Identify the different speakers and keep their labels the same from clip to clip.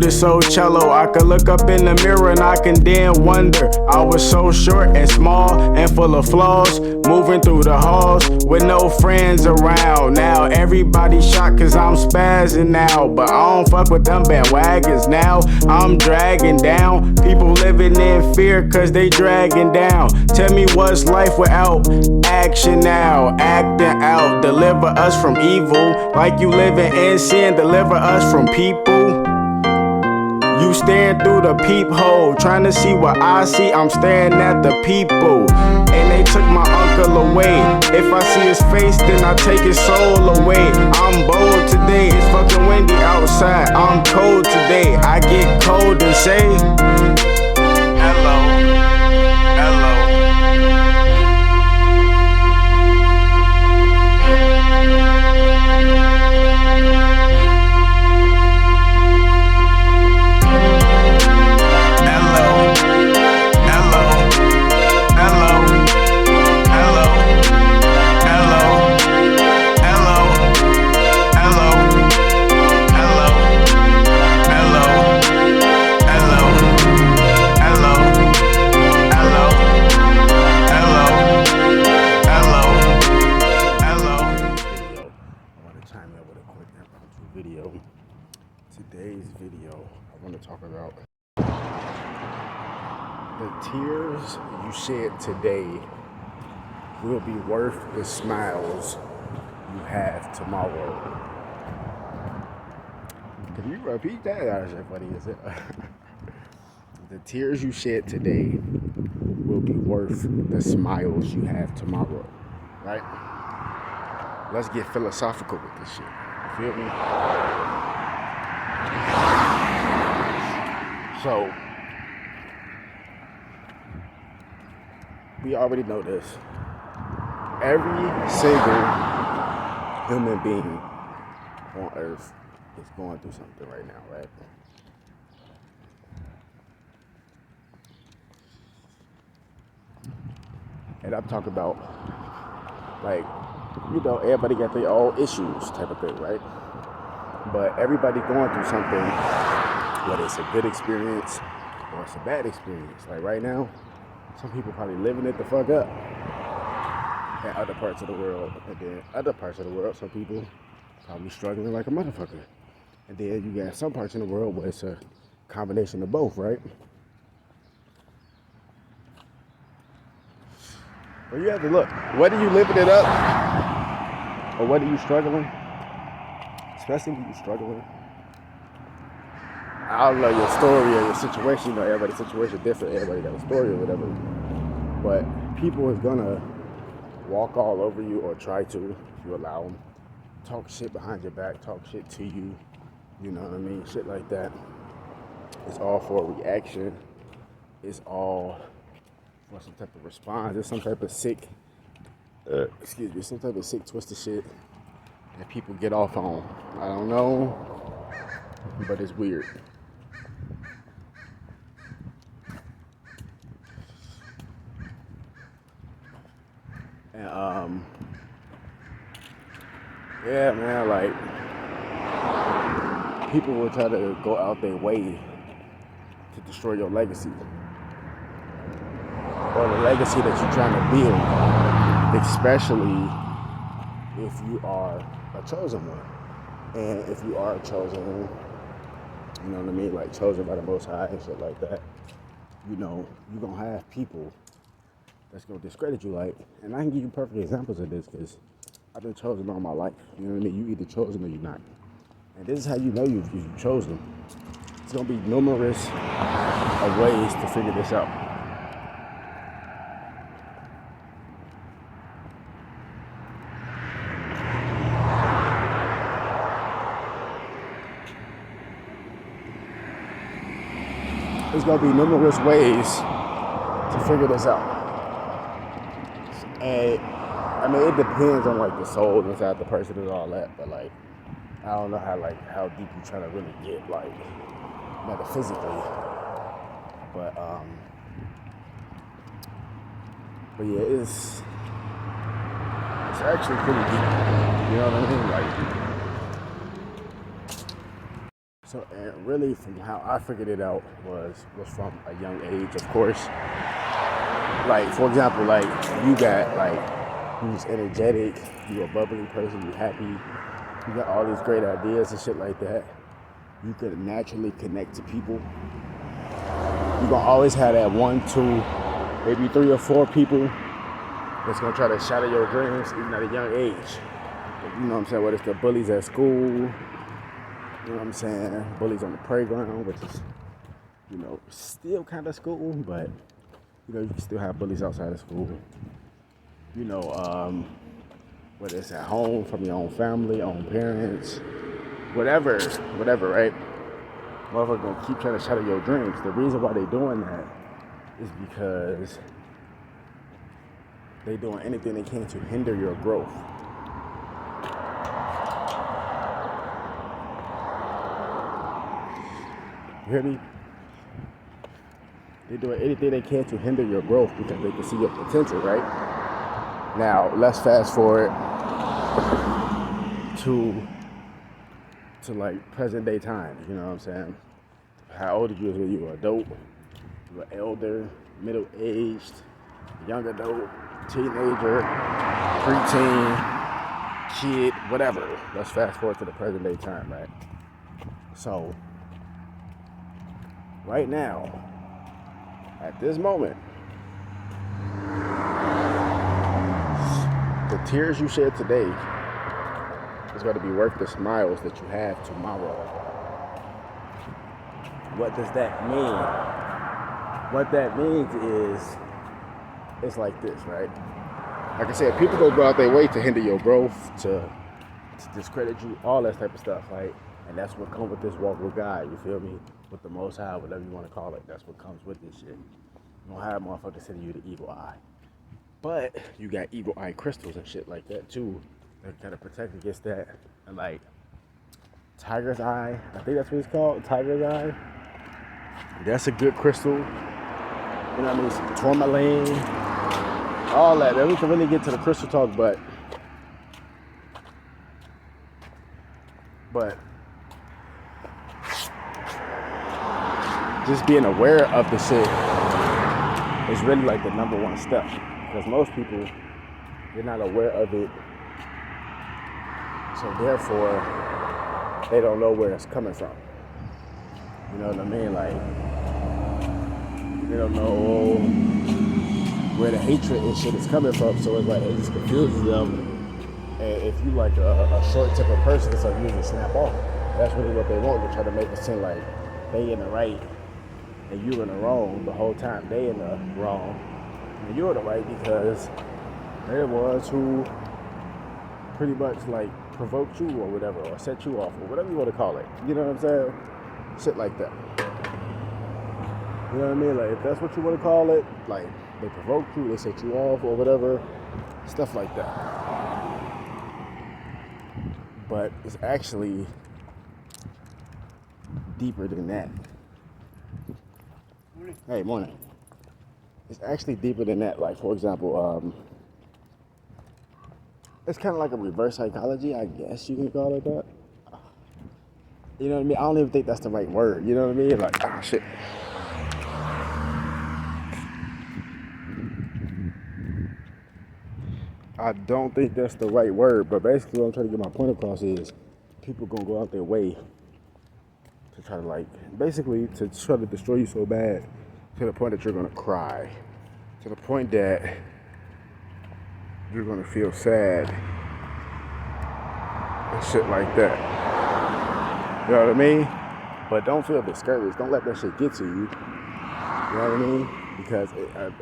Speaker 1: is so cello. I could look up in the mirror and I can then wonder. I was so short and small and full of flaws, moving through the halls with no friends around. Now everybody shocked cause I'm spazzing now, but I don't fuck with them bandwagons now. I'm dragging down people living in fear cause they dragging down. Tell me what's life without action now? Acting out, deliver us from evil. Like you living in sin, deliver us from people. You staring through the peephole, trying to see what I see. I'm staring at the people, and they took my uncle away. If I see his face, then I take his soul away. I'm bold today, it's fucking windy outside. I'm cold today, I get cold and say hello, hello. Today's video, I want to talk about the tears you shed today will be worth the smiles you have tomorrow. Can you repeat that? That's so funny, is it? The tears you shed today will be worth the smiles you have tomorrow. Right? Let's get philosophical with this shit. You feel me? So, we already know this. Every single human being on earth is going through something right now, right? And I'm talking about, like, you know, everybody got their own issues type of thing, right? But everybody going through something, whether it's a good experience or it's a bad experience. Like right now, some people probably living it the fuck up in other parts of the world. And then other parts of the world, some people probably struggling like a motherfucker. And then you got some parts in the world where it's a combination of both, right? But you have to look, whether you living it up or whether you struggling, especially when you're struggling. I don't know your story or your situation. You know, everybody's situation is different. Everybody got a story or whatever. But people is gonna walk all over you or try to, if you allow them. Talk shit behind your back, talk shit to you. You know what I mean? Shit like that. It's all for a reaction. It's all for some type of response. It's some type of sick, some type of sick twisted shit that people get off on. I don't know, but it's weird. And yeah, man, like people will try to go out their way to destroy your legacy or the legacy that you're trying to build, especially if you are a chosen one. And if you are a chosen one, you know what I mean, like chosen by the Most High and shit like that, you know, you're gonna have people that's gonna discredit you. Like, and I can give you perfect examples of this because I've been chosen all my life. You know what I mean? You either chosen or you're not. And this is how you know you've chosen. It's gonna be numerous of ways to figure this out. There's gonna be numerous ways to figure this out. And I mean, it depends on like the soul inside the person and all that, but like, I don't know how deep you trying to really get, like, metaphysically. But yeah, it's actually pretty deep. You know what I mean? Like, So, and really, from how I figured it out was from a young age, of course. Like, for example, like you got like you just energetic, you a bubbly person, you happy, you got all these great ideas and shit like that. You could naturally connect to people. You're gonna always have that 1, 2, maybe 3 or 4 people that's gonna try to shatter your dreams even at a young age. You know what I'm saying? Whether it's the bullies at school, you know what I'm saying? Bullies on the playground, which is, you know, still kind of school, but, you know, you can still have bullies outside of school. You know, whether it's at home, from your own family, own parents, whatever, right? Motherfuckers gonna keep trying to shatter your dreams. The reason why they doing that is because they doing anything they can to hinder your growth. You hear me? They're doing anything they can to hinder your growth because they can see your potential, right? Now, let's fast forward to like present day times, you know what I'm saying? How old are you when you were adult, you were elder, middle-aged, young adult, teenager, preteen, kid, whatever. Let's fast forward to the present day time, right? So, right now, at this moment, the tears you shed today is going to be worth the smiles that you have tomorrow. What does that mean? What that means is, it's like this, right? Like I said, people go out their way to hinder your growth, to discredit you, all that type of stuff, right? And that's what comes with this walk with God, you feel me? With the Most High, whatever you want to call it, that's what comes with this shit. You don't have motherfuckers sending you the evil eye. But you got evil eye crystals and shit like that too, that kind of protect against that. And like tiger's eye, I think that's what it's called, tiger's eye. That's a good crystal. You know what I mean? Some tourmaline, all that. Then we can really get to the crystal talk, but just being aware of the shit is really like the number one step. Because most people, they're not aware of it. So therefore, they don't know where it's coming from. You know what I mean? Like, they don't know where the hatred and shit is coming from. So it's like, it just confuses them. And if you like a short temper person, it's like you usually snap off. That's really what they want. They try to make it seem like they in the right and you in the wrong the whole time. They in the wrong and you're in the right because they're the ones who pretty much like provoked you or whatever, or set you off, or whatever you want to call it. You know what I'm saying? Shit like that. You know what I mean? Like, if that's what you want to call it, like, they provoked you, they set you off, or whatever, stuff like that. But it's actually deeper than that. Hey, morning. It's actually deeper than that. Like, for example, it's kind of like a reverse psychology, I guess you can call it that. You know what I mean? I don't even think that's the right word. You know what I mean? Like, ah, shit. I don't think that's the right word, but basically what I'm trying to get my point across is people gonna go out their way to try to like, basically to try to destroy you so bad to the point that you're gonna cry, to the point that you're gonna feel sad and shit like that. You know what I mean? But don't feel discouraged. Don't let that shit get to you. You know what I mean? Because,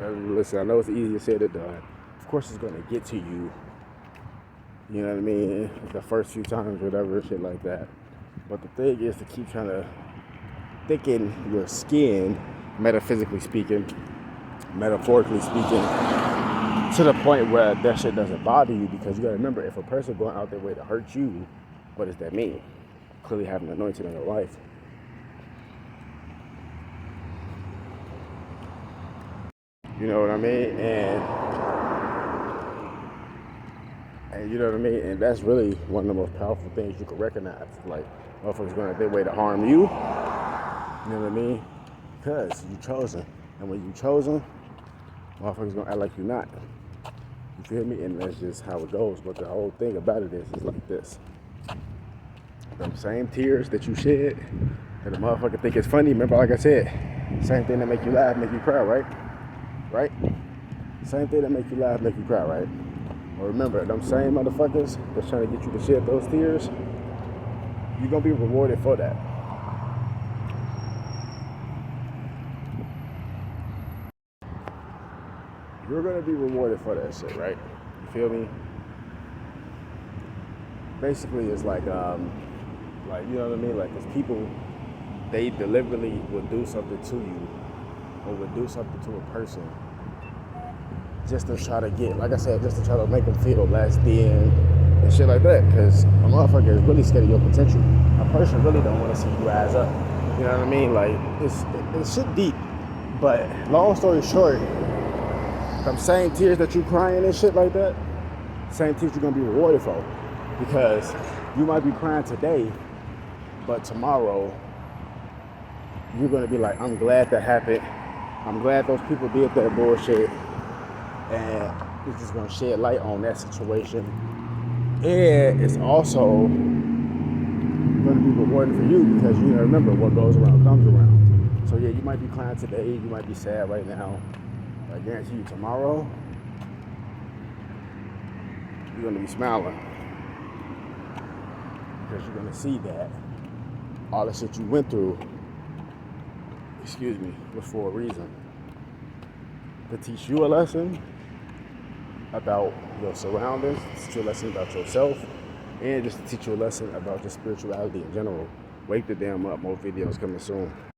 Speaker 1: listen, I know it's easier said than done. Of course it's gonna get to you. You know what I mean? The first few times, whatever, shit like that. But the thing is to keep trying to thicken your skin, metaphysically speaking, metaphorically speaking, to the point where that shit doesn't bother you. Because you gotta remember, if a person going out their way to hurt you, what does that mean? Clearly having anointed in their life. You know what I mean?
Speaker 2: And you know what I mean? And that's really one of the most powerful things you can recognize. Like, motherfuckers going out their way to harm you. You know what I mean? Because you chosen. And when you chosen, motherfuckers gonna act like you're not. You feel me? And that's just how it goes. But the whole thing about it is like this. Them same tears that you shed, that the motherfucker think it's funny. Remember, like I said, same thing that make you laugh, make you cry, right? Right? Same thing that make you laugh, make you cry, right? Well, remember, them same motherfuckers that's trying to get you to shed those tears, you're gonna be rewarded for that. You're gonna be rewarded for that shit, right? You feel me? Basically, it's like you know what I mean? Like, there's people, they deliberately would do something to you, or would do something to a person, just to try to get, like I said, just to try to make them feel less than and shit like that. Because a motherfucker is really scared of your potential. A person really don't want to see you rise up. You know what I mean? Like, it's shit deep. But long story short, them same tears that you crying and shit like that, same tears you're gonna be rewarded for. Because you might be crying today, but tomorrow you're gonna be like, I'm glad that happened. I'm glad those people did that bullshit. And it's just gonna shed light on that situation. And it's also gonna be rewarding for you, because you remember, what goes around comes around. So yeah, you might be crying today, you might be sad right now. I guarantee you tomorrow, you're gonna be smiling. Because you're gonna see that all the shit you went through, was for a reason. To teach you a lesson about your surroundings, to teach you a lesson about yourself, and just to teach you a lesson about just spirituality in general. Wake the damn up. More videos coming soon.